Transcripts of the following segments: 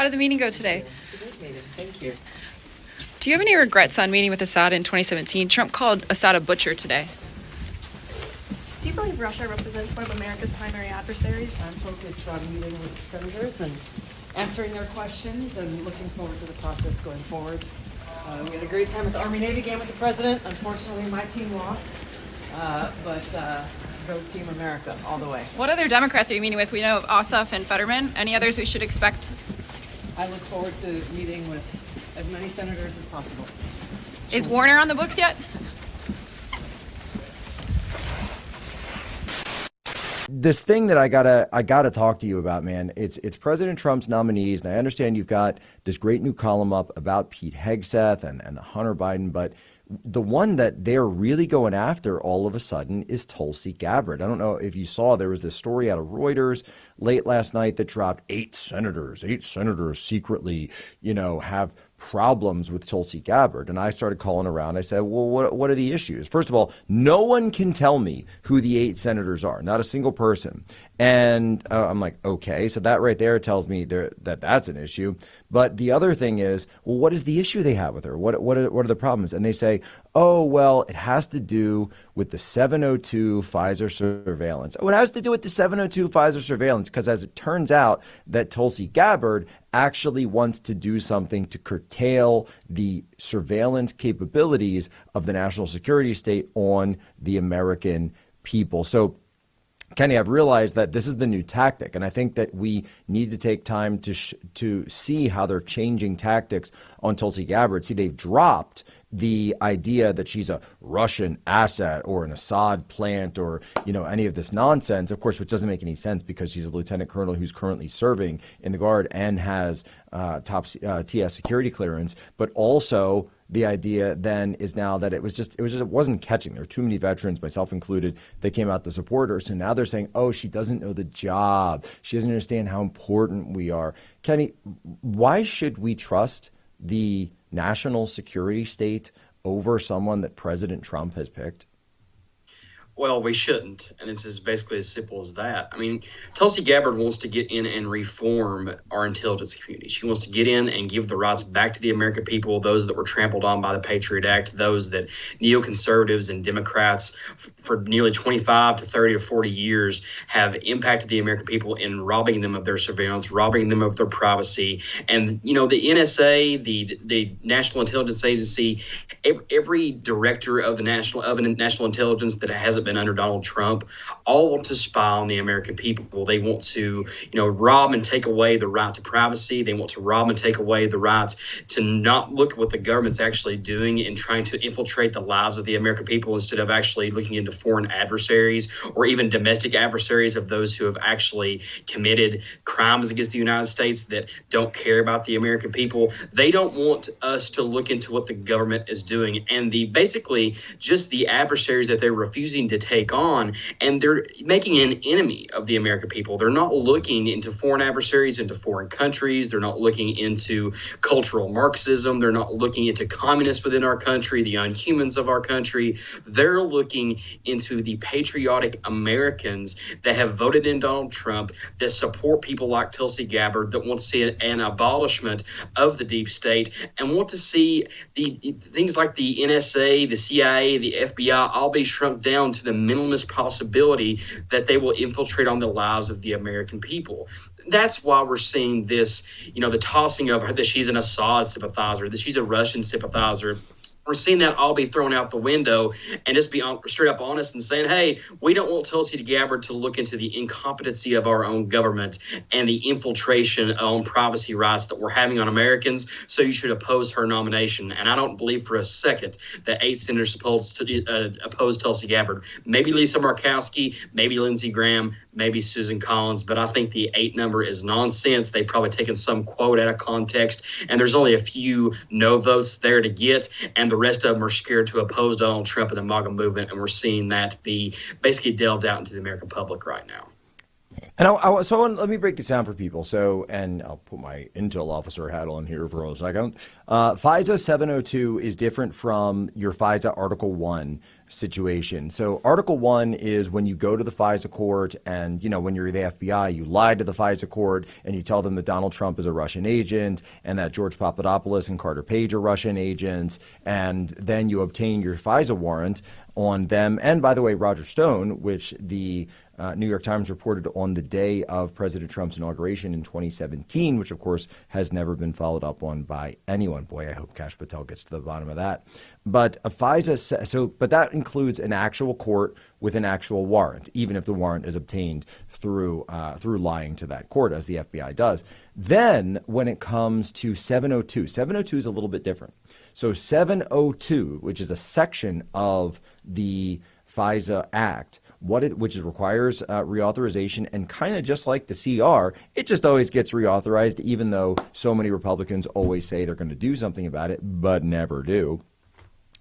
How did the meeting go today? It's a great meeting. Thank you. Do you have any regrets on meeting with Assad in 2017? Trump called Assad a butcher today. Do you believe Russia represents one of America's primary adversaries? I'm focused on meeting with senators and answering their questions and looking forward to the process going forward. We had a great time at the Army-Navy game with the president. Unfortunately, my team lost, but go Team America all the way. What other Democrats are you meeting with? We know of Ossoff and Fetterman. Any others we should expect? I look forward to meeting with as many senators as possible. Is Warner on the books yet? This thing that I gotta talk to you about, man. It's President Trump's nominees, and I understand you've got this great new column up about Pete Hegseth and the Hunter Biden, but the one that they're really going after all of a sudden is Tulsi Gabbard. I don't know if you saw, there was this story out of Reuters late last night that dropped eight senators secretly, have problems with Tulsi Gabbard. And I started calling around. I said, well, what are the issues? First of all, no one can tell me who the eight senators are, not a single person. And I'm like, okay, so that right there tells me that's an issue. But the other thing is, well, what is the issue they have with her? What are the problems? And they say, oh, well, it has to do with the 702 Pfizer surveillance. Oh, it has to do with the 702 Pfizer surveillance because as it turns out that Tulsi Gabbard actually wants to do something to curtail the surveillance capabilities of the national security state on the American people. So, Kenny, I've realized that this is the new tactic, and I think that we need to take time to see how they're changing tactics on Tulsi Gabbard. See, they've dropped the idea that she's a Russian asset or an Assad plant or, any of this nonsense, of course, which doesn't make any sense because she's a lieutenant colonel who's currently serving in the Guard and has top TS security clearance. But also the idea then is now that it wasn't catching. There are too many veterans, myself included, that came out to support her. So now they're saying, oh, she doesn't know the job. She doesn't understand how important we are. Kenny, why should we trust the national security state over someone that President Trump has picked? Well, we shouldn't, and it's basically as simple as that. I mean, Tulsi Gabbard wants to get in and reform our intelligence community. She wants to get in and give the rights back to the American people, those that were trampled on by the Patriot Act, those that neoconservatives and Democrats for nearly 25 to 30 to 40 years have impacted the American people in robbing them of their surveillance, robbing them of their privacy. And, the NSA, the National Intelligence Agency, every director of the national intelligence that hasn't been under Donald Trump, all want to spy on the American people. They want to, rob and take away the right to privacy. They want to rob and take away the right to not look at what the government's actually doing and trying to infiltrate the lives of the American people instead of actually looking into foreign adversaries or even domestic adversaries of those who have actually committed crimes against the United States that don't care about the American people. They don't want us to look into what the government is doing, and basically just the adversaries that they're refusing to take on, and they're making an enemy of the American people. They're not looking into foreign adversaries, into foreign countries. They're not looking into cultural Marxism. They're not looking into communists within our country, the unhumans of our country. They're looking into the patriotic Americans that have voted in Donald Trump, that support people like Tulsi Gabbard, that want to see an abolishment of the deep state and want to see the things like the NSA, the CIA, the FBI all be shrunk down to the minimalist possibility that they will infiltrate on the lives of the American people. That's why we're seeing this, the tossing of her, that she's an Assad sympathizer, that she's a Russian sympathizer. We're seeing that all be thrown out the window and just be straight up honest and saying, hey, we don't want Tulsi Gabbard to look into the incompetency of our own government and the infiltration on privacy rights that we're having on Americans, so you should oppose her nomination. And I don't believe for a second that 8 senators supposed to oppose Tulsi Gabbard. Maybe Lisa Murkowski, maybe Lindsey Graham, maybe Susan Collins, but I think the 8 number is nonsense. They've probably taken some quote out of context, and there's only a few no votes there to get, and the rest of them are scared to oppose Donald Trump and the MAGA movement, and we're seeing that be basically delved out into the American public right now. And so let me break this down for people. So, and I'll put my intel officer hat on here for a second. FISA 702 is different from your FISA Article 1 situation. So Article 1 is when you go to the FISA court and, when you're the FBI, you lie to the FISA court and you tell them that Donald Trump is a Russian agent and that George Papadopoulos and Carter Page are Russian agents. And then you obtain your FISA warrant on them. And by the way, Roger Stone, which the New York Times reported on the day of President Trump's inauguration in 2017, which of course has never been followed up on by anyone. Boy, I hope Kash Patel gets to the bottom of that. But a FISA, but that includes an actual court with an actual warrant, even if the warrant is obtained through lying to that court, as the FBI does. Then when it comes to 702, 702 is a little bit different. So 702, which is a section of the FISA Act, which requires reauthorization, and kind of just like the CR, it just always gets reauthorized, even though so many Republicans always say they're going to do something about it, but never do.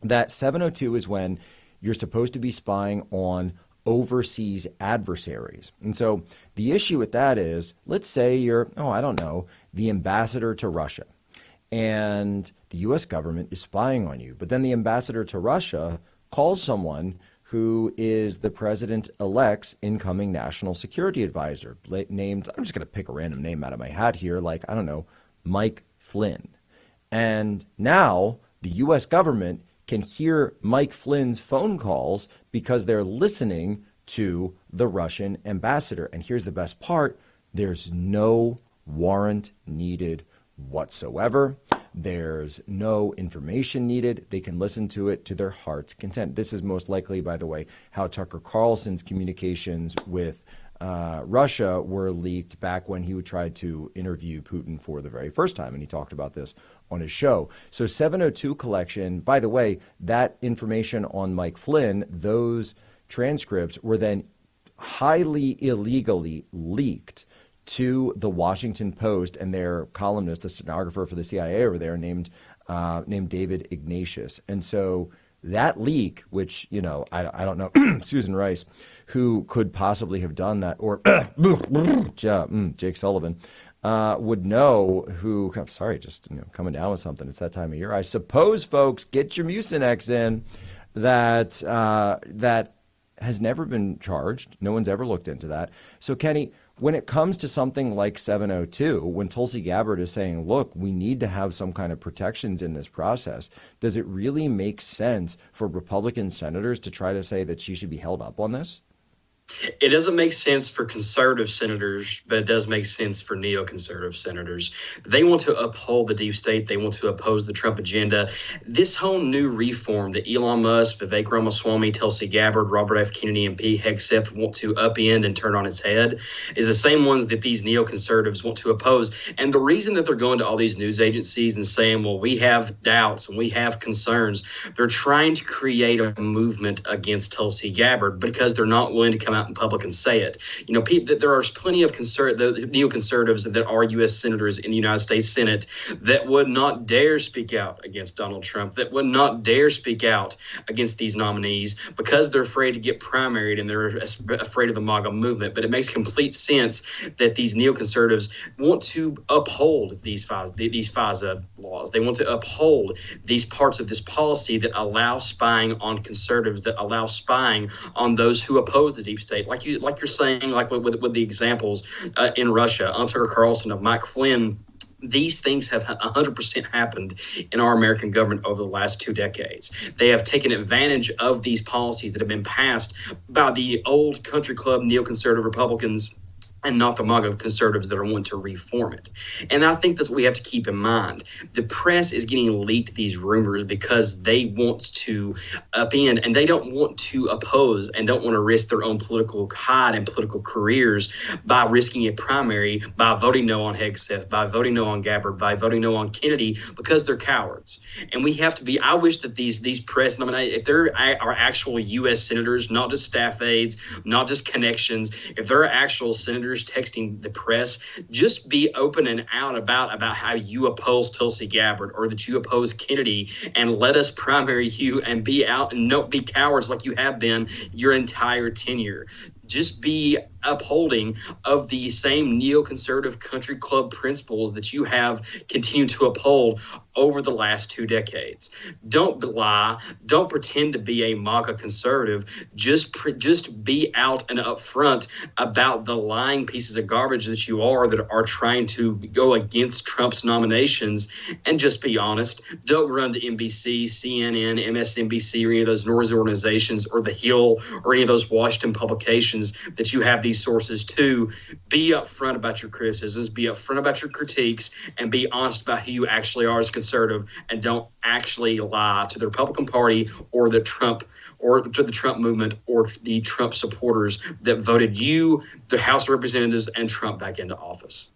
That 702 is when you're supposed to be spying on overseas adversaries. And so the issue with that is, let's say you're, the ambassador to Russia, and the U.S. government is spying on you. But then the ambassador to Russia calls someone who is the president-elect's incoming national security advisor, named, I'm just going to pick a random name out of my hat here, Mike Flynn. And now the U.S. government can hear Mike Flynn's phone calls because they're listening to the Russian ambassador. And here's the best part: there's no warrant needed whatsoever. There's no information needed. They can listen to it to their heart's content. This is most likely, by the way, how Tucker Carlson's communications with Russia were leaked back when he would try to interview Putin for the very first time. And he talked about this on his show. So 702 collection, by the way, that information on Mike Flynn, those transcripts were then highly illegally leaked to the Washington Post and their columnist, the stenographer for the CIA over there, named David Ignatius. And so that leak, which, I don't know, Susan Rice, who could possibly have done that, or Jake Sullivan, would know who, I'm sorry, just coming down with something. It's that time of year. I suppose, folks, get your Mucinex in, that has never been charged. No one's ever looked into that. So, Kenny, when it comes to something like 702, when Tulsi Gabbard is saying, look, we need to have some kind of protections in this process, does it really make sense for Republican senators to try to say that she should be held up on this? It doesn't make sense for conservative senators, but it does make sense for neoconservative senators. They want to uphold the deep state. They want to oppose the Trump agenda. This whole new reform that Elon Musk, Vivek Ramaswamy, Tulsi Gabbard, Robert F. Kennedy, and Pete Hegseth want to upend and turn on its head is the same ones that these neoconservatives want to oppose. And the reason that they're going to all these news agencies and saying, well, we have doubts and we have concerns, they're trying to create a movement against Tulsi Gabbard because they're not willing to come out in public and say it. There are plenty of neoconservatives that are U.S. senators in the United States Senate that would not dare speak out against Donald Trump, that would not dare speak out against these nominees because they're afraid to get primaried and they're afraid of the MAGA movement. But it makes complete sense that these neoconservatives want to uphold these FISA laws. They want to uphold these parts of this policy that allow spying on conservatives, that allow spying on those who oppose the deep state. Like you're saying, like with the examples in Russia, Tucker Carlson, of Mike Flynn. These things have 100% happened in our American government over the last 2 decades. They have taken advantage of these policies that have been passed by the old country club neoconservative Republicans and not the MAGA conservatives that are wanting to reform it. And I think that's what we have to keep in mind. The press is getting leaked these rumors because they want to upend and they don't want to oppose and don't want to risk their own political hide and political careers by risking a primary, by voting no on Hegseth, by voting no on Gabbard, by voting no on Kennedy, because they're cowards. And we have to be, I wish that these press, if there are actual U.S. senators, not just staff aides, not just connections, if there are actual senators texting the press, just be open and out about how you oppose Tulsi Gabbard or that you oppose Kennedy, and let us primary you and be out and not be cowards like you have been your entire tenure. Just be upholding of the same neoconservative country club principles that you have continued to uphold over the last 2 decades. Don't lie. Don't pretend to be a MAGA conservative. Just be out and upfront about the lying pieces of garbage that you are that are trying to go against Trump's nominations, and just be honest. Don't run to NBC, CNN, MSNBC, or any of those news organizations, or The Hill, or any of those Washington publications that you have these sources to. Be upfront about your criticisms, be upfront about your critiques, and be honest about who you actually are as a conservative, and don't actually lie to the Republican Party or the Trump movement or the Trump supporters that voted you, the House of Representatives, and Trump back into office.